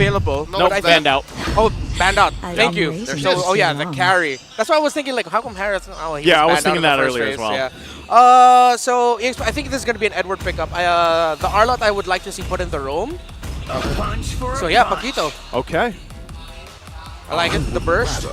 available. No, banned out. Oh, banned out. Thank you. So, oh yeah, the carry. That's why I was thinking, like, how come Harris? Oh, Yeah, I was thinking that earlier as well. Yeah. So I think this is gonna be an Edward pickup. The Arlott I would like to see put in the roam. So yeah, Paquito. Okay. I like it. The burst.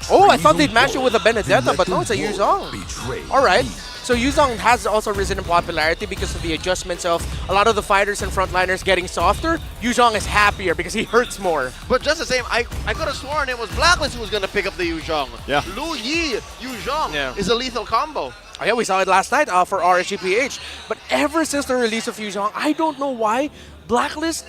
Oh, I thought they'd match it with a Benedetta, but no, it's a Yuzong. All right. So Yuzong has also risen in popularity because of the adjustments of a lot of the fighters and frontliners getting softer. Yuzong is happier because he hurts more. But just the same, I could have sworn it was Blacklist who was going to pick up the Yuzong. Yeah. Lu Yi Yuzong is a lethal combo. Oh, yeah, we saw it last night for RSGPH. But ever since the release of Yuzong, I don't know why Blacklist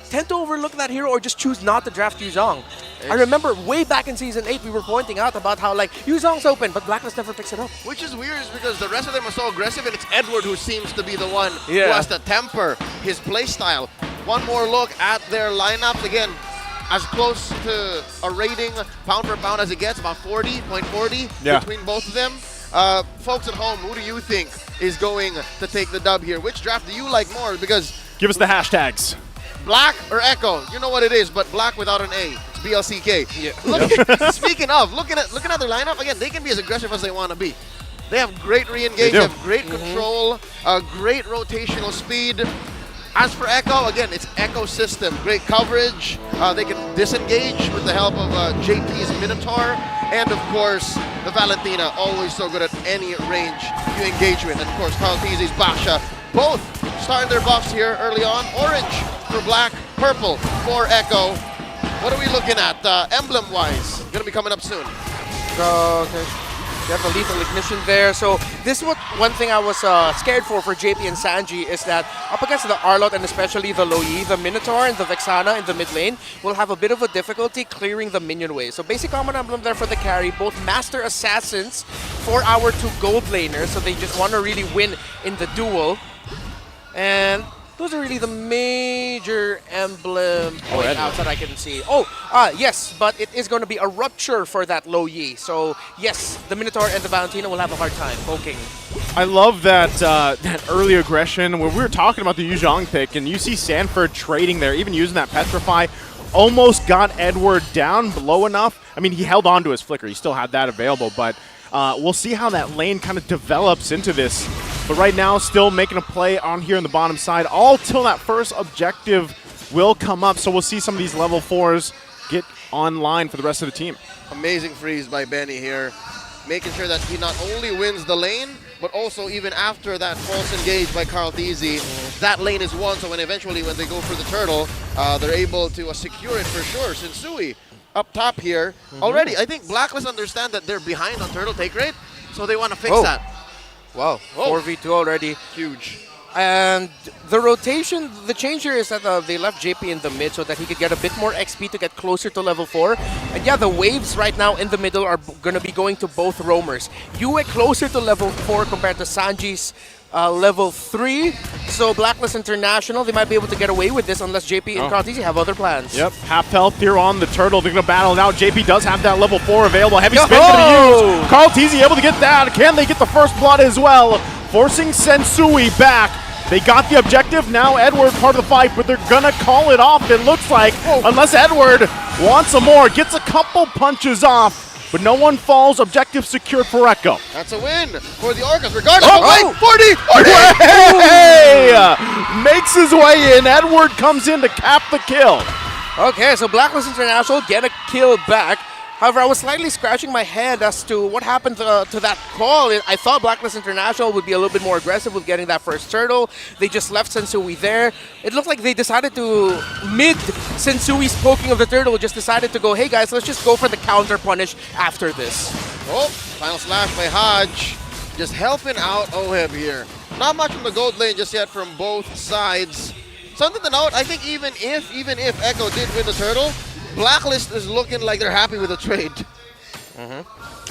tend to overlook that hero or just choose not to draft Yuzong. I remember way back in Season 8, we were pointing out about how, like, Yuzong's open, but Blacklist never picks it up. Which is weird is because the rest of them are so aggressive, and it's Edward who seems to be the one who has to temper his playstyle. One more look at their lineups. Again, as close to a rating pound for pound as it gets, about 40.40 between both of them. Folks at home, who do you think is going to take the dub here? Which draft do you like more? Because give us the hashtags. Black or Echo, you know what it is, but Black without an A. It's BLCK. Yeah. Speaking of, looking at their lineup, again, they can be as aggressive as they want to be. They have great re-engage, they have great control, great rotational speed. As for Echo, again, it's Echo system. Great coverage. They can disengage with the help of JP's Minotaur. And, of course, the Valentina, always so good at any range you engage with. And, of course, Carl Teasy's Basha. Both starting their buffs here early on. Orange for Black, purple for Echo. What are we looking at emblem-wise? Going to be coming up soon. Okay. You have the lethal ignition there. So this is one thing I was scared for JP and Sanji is that up against the Arlott and especially the Loi, the Minotaur and the Vexana in the mid lane will have a bit of a difficulty clearing the minion wave. So basic common emblem there for the carry, both Master Assassins for our two gold laners. So they just want to really win in the duel. And those are really the major emblem outs that I can see. Yes, but it is going to be a rupture for that Lo Yi. So, yes, the Minotaur and the Valentina will have a hard time poking. I love that that early aggression when we were talking about the Yuzong pick, and you see Sanford trading there, even using that Petrify. Almost got Edward down low enough. I mean, he held on to his Flicker. He still had that available, but we'll see how that lane kind of develops into this. But right now, still making a play on here on the bottom side, all till that first objective will come up. So we'll see some of these level 4s get online for the rest of the team. Amazing freeze by Benny here, making sure that he not only wins the lane, but also even after that false engage by Carl Teasy, that lane is won. So when eventually when they go for the turtle, they're able to secure it for sure. Sensui up top here. Already, I think Blacklist understand that they're behind on turtle take rate, so they want to fix that. Wow, 4v2 already. Huge. And the rotation, the change here is that they left JP in the mid so that he could get a bit more XP to get closer to level 4. And yeah, the waves right now in the middle are going to be going to both roamers. Yue closer to level 4 compared to Sanji's level 3. So Blacklist International, they might be able to get away with this unless JP and Carl Teasy have other plans. Yep, half health here on the turtle. They're going to battle it out. JP does have that level 4 available. Heavy spin going to use. Carl Teasy able to get that. Can they get the first blood as well? Forcing Sensui back. They got the objective. Now Edward part of the fight, but they're going to call it off, it looks like. Unless Edward wants some more. Gets a couple punches off. But no one falls. Objective secured for Echo. That's a win for the Orcas. Regardless of weight, 40! Hey! Makes his way in. Edward comes in to cap the kill. Okay, so Blacklist International get a kill back. However, I was slightly scratching my head as to what happened to that call. I thought Blacklist International would be a little bit more aggressive with getting that first turtle. They just left Sensui there. It looked like they decided to, mid Sensui's poking of the turtle, just decided to go, hey guys, let's just go for the counter punish after this. Oh, final slash by Hodge. Just helping out Oheb here. Not much from the gold lane just yet from both sides. Something to note, I think even if Echo did win the turtle, Blacklist is looking like they're happy with the trade.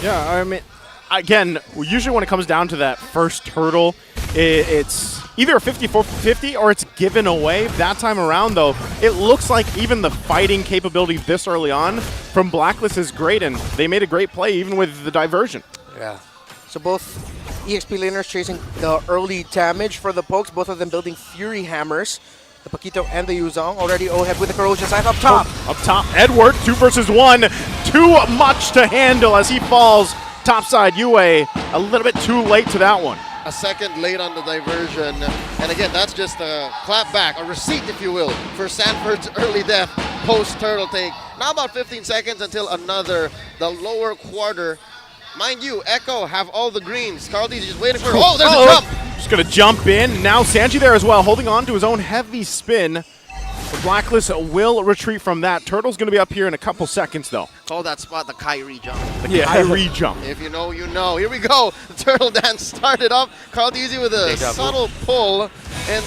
Yeah, I mean, again, usually when it comes down to that first turtle, it's either a 50-50 or it's given away. That time around, though, it looks like even the fighting capability this early on from Blacklist is great, and they made a great play even with the diversion. Yeah. So both EXP laners chasing the early damage for the pokes, both of them building Fury Hammers. The Paquito and the Yuzong. Already Oheb with the corrosion scythe up top. Up top, Edward, 2 versus 1. Too much to handle as he falls. Topside, Yue, a little bit too late to that one. A second late on the diversion. And again, that's just a clap back, a receipt, if you will, for Sanford's early death post-turtle take. Now about 15 seconds until the lower quarter. Mind you, Echo have all the greens. Carldy's just waiting for, oh, there's a jump! Just gonna jump in. Now Sanji there as well, holding on to his own heavy spin. The Blacklist will retreat from that. Turtle's gonna be up here in a couple seconds though. Call that spot the Kyrie jump. The Kyrie jump. If you know, you know. Here we go. The turtle dance started up. Carldy with a subtle pull. And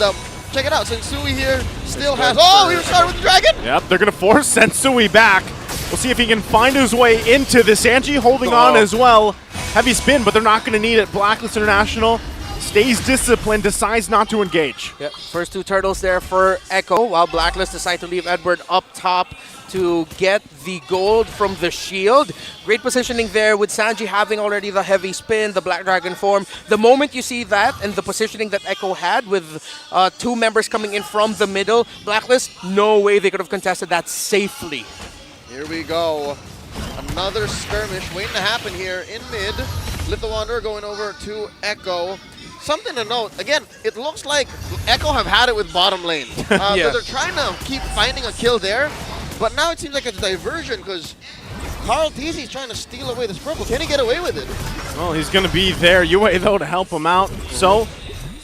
check it out. Sensui here still has, oh, he started with the dragon! Yep, they're gonna force Sensui back. We'll see if he can find his way into this. Sanji holding on as well. Heavy spin, but they're not gonna need it. Blacklist International stays disciplined, decides not to engage. Yep. First 2 turtles there for Echo, while Blacklist decide to leave Edward up top to get the gold from the shield. Great positioning there with Sanji having already the heavy spin, the Black Dragon form. The moment you see that and the positioning that Echo had with 2 members coming in from the middle, Blacklist, no way they could have contested that safely. Here we go. Another skirmish waiting to happen here in mid. Lift the Wanderer going over to Echo. Something to note, again, it looks like Echo have had it with bottom lane. They're trying to keep finding a kill there, but now it seems like it's a diversion because Carl Teasy is trying to steal away this purple. Can he get away with it? Well, he's going to be there, Yue, though, to help him out. So,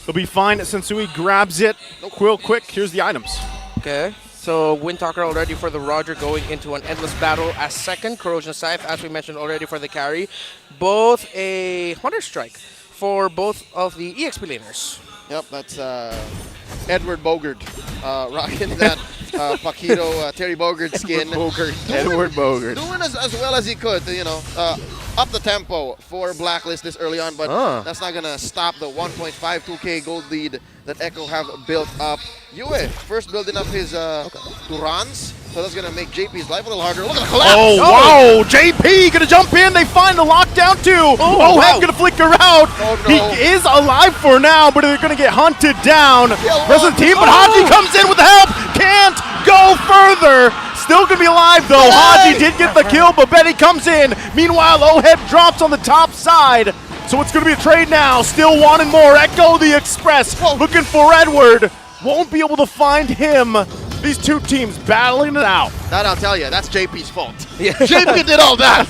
he'll be fine. Sensui grabs it real quick. Here's the items. Okay. So Windtalker already for the Roger going into an endless battle as second. Corrosion Scythe, as we mentioned already, for the carry. Both a Hunter Strike for both of the EXP laners. Yep, that's Edward Bogard rocking that Paquito Terry Bogard skin. Edward Bogard. Doing as well as he could, you know, up the tempo for Blacklist this early on, but that's not going to stop the 1.52k gold lead that Echo have built up. Yue first building up his Durans, so that's going to make JP's life a little harder. Look at the collapse! Oh, wow! JP gonna jump in. They find the lockdown too. Oh, heck, gonna flicker out. Oh, no. He is alive for now, but they're gonna get hunted down. Rest of the team, but Haji comes in with the help. Can't go further. Still gonna be alive though. Haji did get the kill, but Betty comes in. Meanwhile, Oheb drops on the top side. So it's gonna be a trade now. Still wanting more. Echo the Express looking for Edward. Won't be able to find him. These 2 teams battling it out. That I'll tell you, that's JP's fault. Yeah. JP did all that.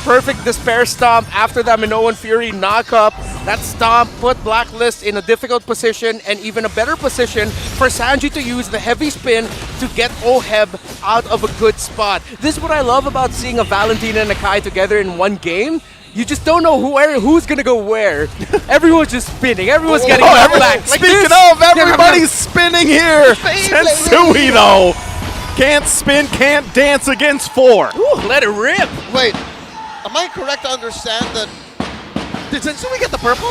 Perfect Despair Stomp after that Minoan Fury knock-up. That stomp put Blacklist in a difficult position and even a better position for Sanji to use the heavy spin to get Oheb out of a good spot. This is what I love about seeing a Valentina and a Kai together in one game. You just don't know who's gonna go where. Everyone's just spinning. Everyone's getting black. Speaking of, everybody's spinning here. Sensui though can't spin, can't dance against 4. Ooh, let it rip. Wait, am I correct to understand that? Did Sensui get the purple?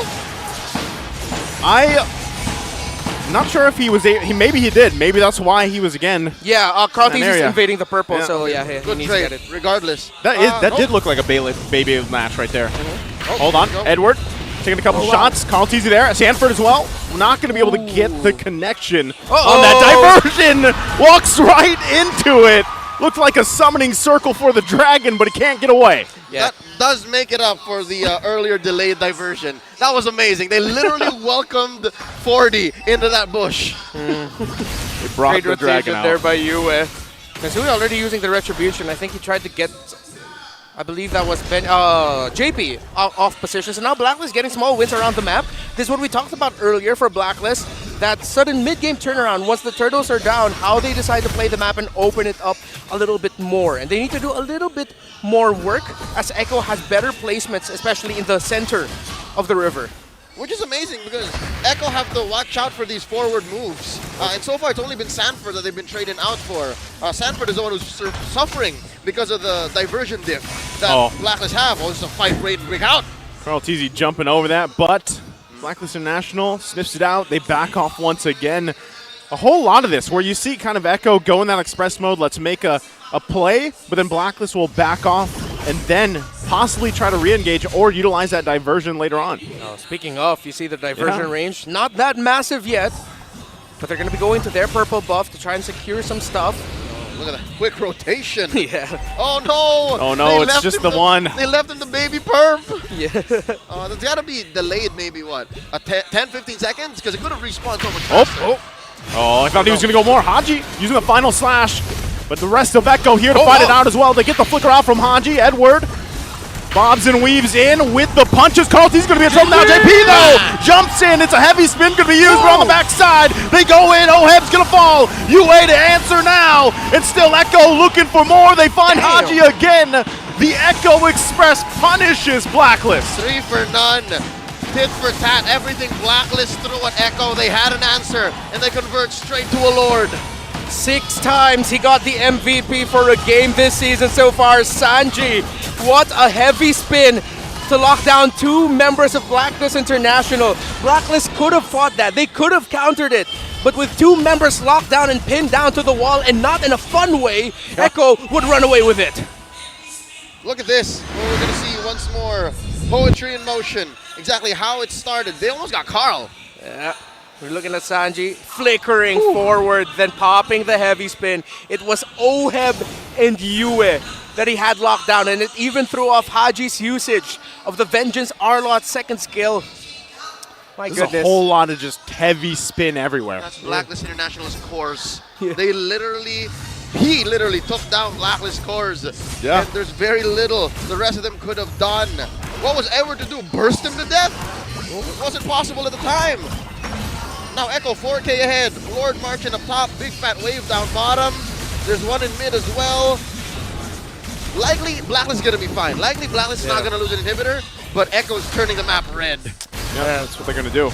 I'm not sure if he was. Maybe he did. Maybe that's why he was again. Yeah, Carldy's is invading the purple, Yeah. so yeah, he Good needs to trade, get it. regardless. That did look like a baby match right there. Hold on, Edward taking a couple shots. Carl Teasy there. Sanford as well. Not going to be able to get the connection on that diversion. Walks right into it. Looked like a summoning circle for the dragon, but he can't get away. Yeah. That does make it up for the earlier delayed diversion. That was amazing. They literally welcomed 40 into that bush. They brought Great the dragon rotation out. there by Yue. Sensui already using the Retribution. I think he tried to get, I believe that was JP off position. So now Blacklist getting small wins around the map. This is what we talked about earlier for Blacklist. That sudden mid-game turnaround once the turtles are down, how they decide to play the map and open it up a little bit more. And they need to do a little bit more work as Echo has better placements, especially in the center of the river. Which is amazing because Echo have to watch out for these forward moves. And so far it's only been Sanford that they've been trading out for. Sanford is the one who's suffering because of the diversion diff that Blacklist have. Oh, it's a fight rate and break out. Carl Teasy jumping over that, but Blacklist International sniffs it out. They back off once again. A whole lot of this where you see kind of Echo go in that express mode, let's make a play, but then Blacklist will back off and then possibly try to re-engage or utilize that diversion later on. Speaking of, you see the diversion range, not that massive yet. But they're going to be going to their purple buff to try and secure some stuff. Look at that quick rotation. Yeah. Oh no! Oh no, it's just the one. They left him the baby perp. Yeah. That's got to be delayed maybe, what, 10-15 seconds? Because it could have respawned so much Oh, faster. I thought he was going to go more. Haji using the final slash. But the rest of Echo here to fight it out as well. They get the flicker out from Haji. Edward bobs and weaves in with the punches. Carlton's going to be in trouble now. JP, though, jumps in. It's a heavy spin going to be used, but on the backside, they go in. Oheb's going to fall. UA to answer now. And still Echo looking for more. They find Haji again. The Echo Express punishes Blacklist. 3 for none. Tit for tat. Everything Blacklist threw at Echo. They had an answer, and they convert straight to a Lord. 6 times he got the MVP for a game this season so far. Sanji, what a heavy spin to lock down 2 members of Blacklist International. Blacklist could have fought that. They could have countered it. But with 2 members locked down and pinned down to the wall, and not in a fun way, Echo would run away with it. Look at this. We're going to see once more poetry in motion. Exactly how it started. They almost got Carl. Yeah. We're looking at Sanji flickering forward, then popping the heavy spin. It was Oheb and Yue that he had locked down, and it even threw off Haji's usage of the Vengeance Arlot's second skill. My There's goodness. a whole lot of just heavy spin everywhere. That's Blacklist International's cores. Yeah. He literally took down Blacklist cores. Yeah. And there's very little the rest of them could have done. What was Edward to do? Burst him to death? It wasn't possible at the time. Now Echo 4K ahead. Lord marching up top. Big fat wave down bottom. There's one in mid as well. Likely Blacklist is going to be fine. Likely Blacklist is not going to lose an inhibitor, but Echo's turning the map red. Yeah, that's what they're going to do.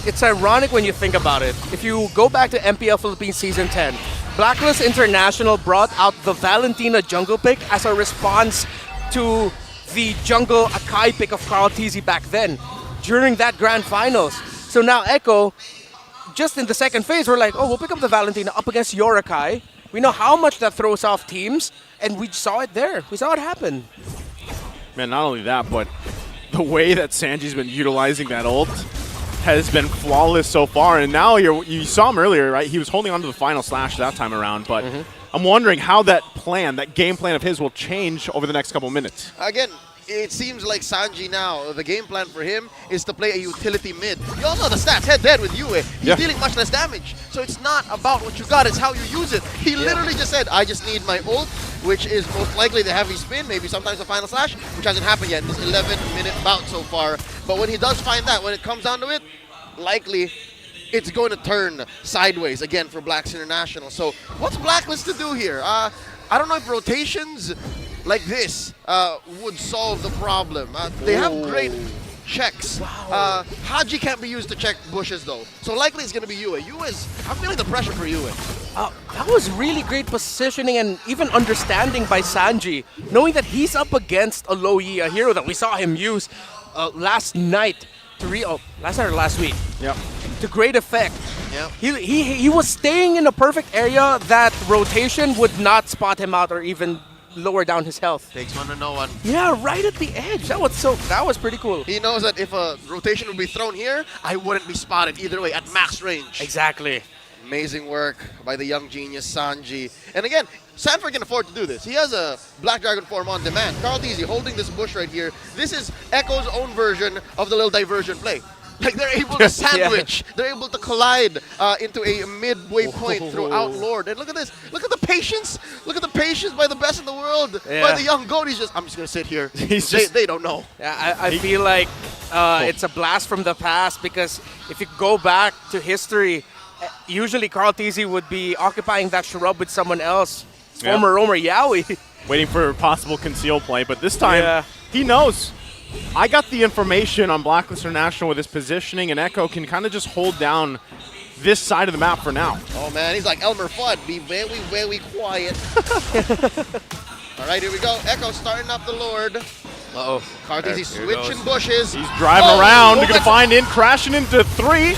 It's ironic when you think about it. If you go back to MPL Philippines Season 10, Blacklist International brought out the Valentina jungle pick as a response to the jungle Akai pick of Carl TZ back then during that grand finals. So now Echo, just in the second phase, we're like, oh, we'll pick up the Valentina up against your Akai. We know how much that throws off teams, and we saw it there. We saw it happen. Man, not only that, but the way that Sanji's been utilizing that ult has been flawless so far. And now you saw him earlier, right? He was holding on to the final slash that time around, but I'm wondering how that game plan of his will change over the next couple minutes. Again, it seems like Sanji now, the game plan for him is to play a utility mid. You also know the stats, head-to-head with Yue. He's dealing much less damage. So it's not about what you got, it's how you use it. He literally just said, I just need my ult, which is most likely the heavy spin, maybe sometimes the final slash, which hasn't happened yet in this 11-minute bout so far. But when he does find that, when it comes down to it, likely it's going to turn sideways again for Blacks International. So what's Blacklist to do here? I don't know if rotations like this would solve the problem. They have great checks. Haji can't be used to check bushes though. So likely it's going to be Yue. I'm feeling the pressure for Yue. That was really great positioning and even understanding by Sanji, knowing that he's up against a Lo Yi, a hero that we saw him use last night to last night or last week. Yep. To great effect. Yeah. He was staying in a perfect area that rotation would not spot him out or even lower down his health. Takes one to know one. Yeah, right at the edge. That was pretty cool. He knows that if a rotation would be thrown here, I wouldn't be spotted either way at max range. Exactly. Amazing work by the young genius Sanji. And again, Sanford can afford to do this. He has a Black Dragon form on demand. Carl Deasy holding this bush right here. This is Echo's own version of the little diversion play. Like they're able to sandwich, they're able to collide into a midway point throughout Lord. And look at this, look at the patience by the best in the world, by the young goat. I'm just gonna sit here. They don't know. Yeah, I feel like it's a blast from the past because if you go back to history, usually Carl TZ would be occupying that shrub with someone else. Former roamer Yowie. Waiting for possible conceal play, but this time he knows. I got the information on Blacklist International with his positioning, and Echo can kind of just hold down this side of the map for now. Oh man, he's like Elmer Fudd. Be very, very quiet. All right, here we go. Echo starting up the Lord. Uh-oh. Cartesi switching bushes. He's driving around. They're going to find in, crashing into 3.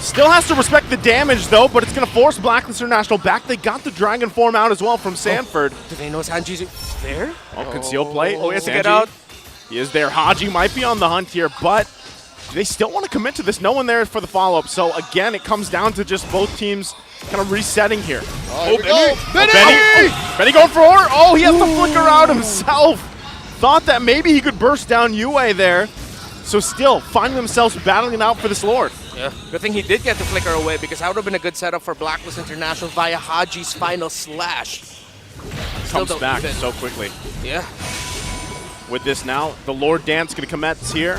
Still has to respect the damage, though, but it's going to force Blacklist International back. They got the Dragon form out as well from Sanford. Do they know Sanji's there? Oh, conceal play. Oh, yes, get out. He is there. Haji might be on the hunt here, but they still want to commit to this? No one there for the follow-up. So again, it comes down to just both teams kind of resetting here. Oh, Benny! Benny going for her. Oh, he has to flicker out himself. Thought that maybe he could burst down Yue there. So still finding themselves battling out for this Lord. Yeah, good thing he did get the flicker away, because that would have been a good setup for BLACKLIST International via Haji's final slash. Comes back so quickly. Yeah. With this now, the Lord Dance going to commence here.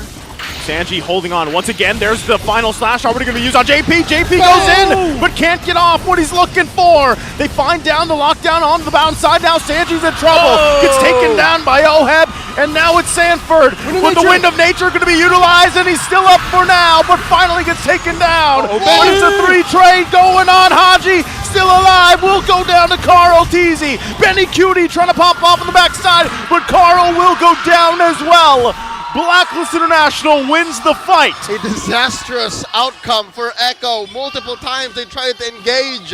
Sanji holding on once again. There's the final slash already going to be used on JP. JP goes in, but can't get off what he's looking for. They find down the lockdown on the bound side. Now Sanji's in trouble. Gets taken down by Oheb, and now it's Sanford. With the Wind of Nature going to be utilized, and he's still up for now, but finally gets taken down. But it's a 3 trade going on. Haji still alive. Will go down to Carl Teasy. Benny Cutie trying to pop off on the backside, but Carl will go down as well. BLACKLIST International wins the fight. A disastrous outcome for Echo. Multiple times they tried to engage,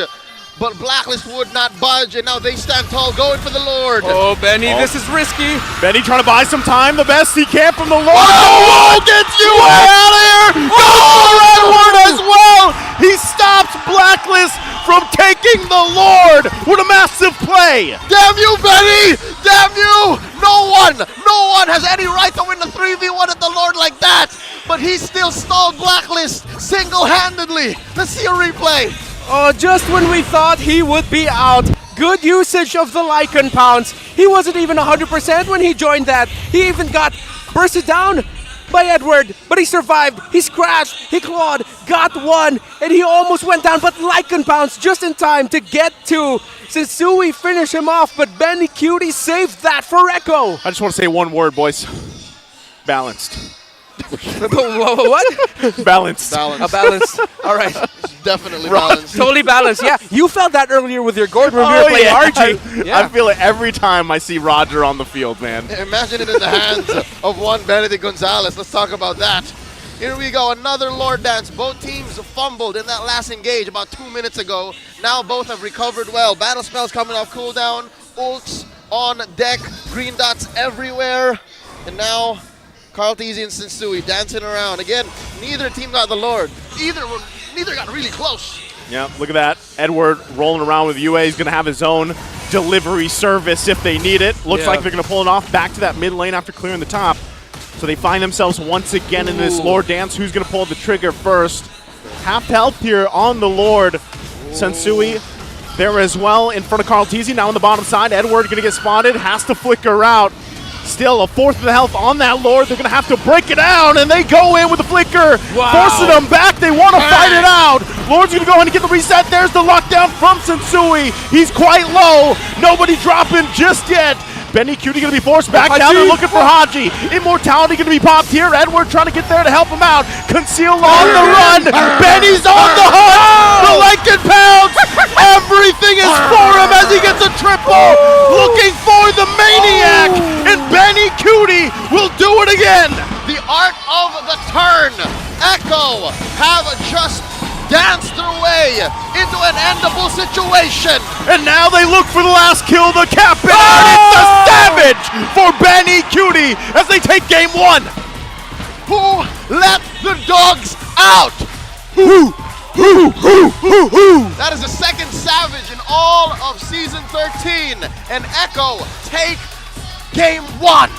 but BLACKLIST would not budge, and now they stand tall, going for the Lord. Oh, Benny, this is risky. Benny trying to buy some time, the best he can from the Lord. Oh, gets you out of here! Goes for Edward as well! He stops BLACKLIST from taking the Lord with a massive play. Damn you, Benny! Damn you! No one has any right to win the 3v1 at the Lord like that! But he still stalled BLACKLIST single-handedly. Let's see a replay. Oh, just when we thought he would be out. Good usage of the Lycan pounce. He wasn't even 100% when he joined that. He even got bursted down by Edward, but he survived. He scratched, he clawed, got one, and he almost went down, but Lycan pounce just in time to get to Sensui, finish him off, but Benny Cutie saved that for Echo. I just want to say one word, boys. Balanced. What? Balanced. Balanced. All right. Definitely balanced. Totally balanced, yeah. You felt that earlier with your Gordon when we were playing RG. I feel it every time I see Roger on the field, man. Imagine it in the hands of one Benedict Gonzalez. Let's talk about that. Here we go, another Lord Dance. Both teams fumbled in that last engage about 2 minutes ago. Now both have recovered well. Battle spells coming off cooldown. Ults on deck. Green dots everywhere. And now Carl Teasy and Sensui dancing around. Again, neither team got the Lord. Neither got really close. Yeah, look at that. Edward rolling around with UA. He's going to have his own delivery service if they need it. Looks like they're going to pull it off back to that mid lane after clearing the top. So they find themselves once again in this Lord Dance. Who's going to pull the trigger first? Half health here on the Lord. Sensui there as well in front of Carl Teasy. Now on the bottom side, Edward going to get spotted. Has to flicker out. Still a fourth of the health on that Lord. They're going to have to break it down, and they go in with the flicker. Forcing them back. They want to fight it out. Lord's going to go in and get the reset. There's the lockdown from Sensui. He's quite low. Nobody dropping just yet. Benny Cutie going to be forced back down. They're looking for Haji. Immortality going to be popped here. Edward trying to get there to help him out. Conceal on the run. Benny's on the hunt. The Lycan pounce. Everything is for him as he gets a triple. Looking for the maniac. And Benny Cutie will do it again. The art of the turn. Echo have just danced their way into an endable situation. And now they look for the last kill, the captain. It's a savage for Benny Cutie as they take game 1. Who let the dogs out? Who? That is the second savage in all of Season 13. And Echo take game 1.